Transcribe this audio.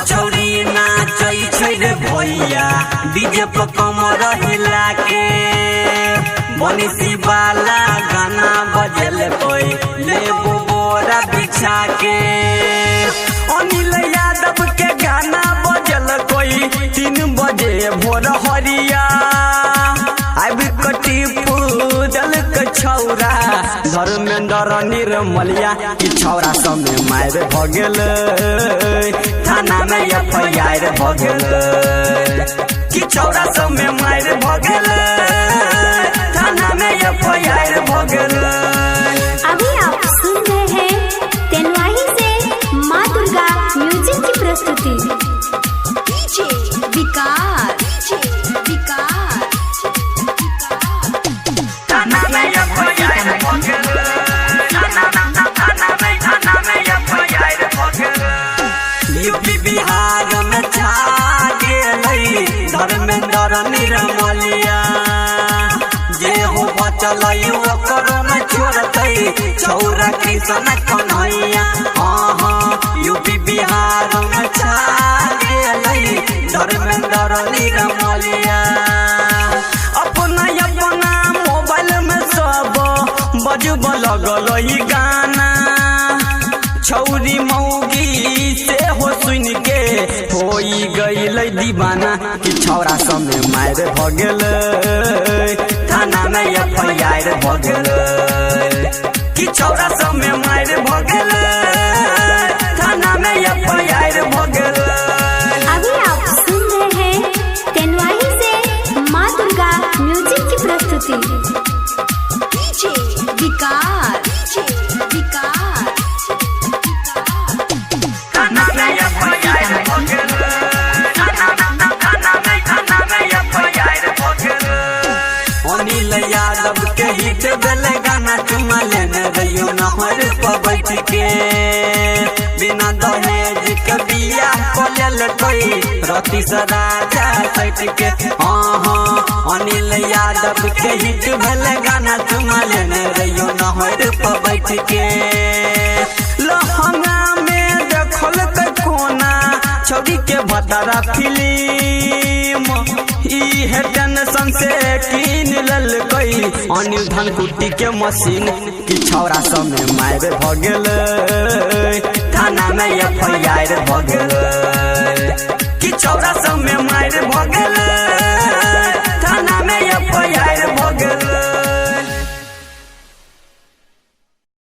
छौरी नाचै छै रे भैया डीजे पर कमर हिला के बंसी वाला गाना बजल कोई लेबू बोरा बिछा के अनिल यादव के गाना बजल कोई 3 बजे भोर हरिया अब कटी पूजल के छौरा धर्मेंद्र निर्मलिया की छौरा समय मार भ गेल थाना में एफआईआर भ गेल की छौरा समय मार भ गेल थाना में एफआईआर भ गेल। अभी आप सुन रहे हैं तेनवाही से माँ दुर्गा म्यूजिक की प्रस्तुति। डीजे विकास थाना में एफआईआर भ गेल थाना में एफआईआर भ गेल। यूपी बिहार में छा गेलै धर्मेंद्र निर्मलिया जे हो बचल ओकरो में छोड़तै छौरा कृष्ण कन्हैया। यूपी बिहार में छा गेलै धर्मेंद्र निर्मलिया अपना मोबाइल में सब बजब लगल गाना छौरी मौगी से हो सुन के होई गईल दीवाना कि छौरा समय मार भ गेल थाना में एफआईआर भ गेल कि छौरा समय मार भ गेल थाना में एफआईआर भ गेल। अभी आप सुन रहे हैं तेनवाही से माँ दुर्गा म्यूजिक की प्रस्तुति। डीजे विकास थाना में एफआईआर भ गेल थाना में एफआईआर भ गेल। अनिल यादव के हिट भेल गाना चुमा लेने रहियो नहर पर बैठ के बिना दहेज के बियाह कलेल कोई रति से राजा सैट के। अनिल यादव के हिट भेल गाना चुमा लेने रहियो नहर पर बैठ के लहंगा में देखल कोना छौरी के भतरा फिल्म इहे टेंशन से कीन लेल कोई अनिल धनकुट्टी के मशीन की छौरा समय मार भ गेल थाना में एफआईआर भ गेल।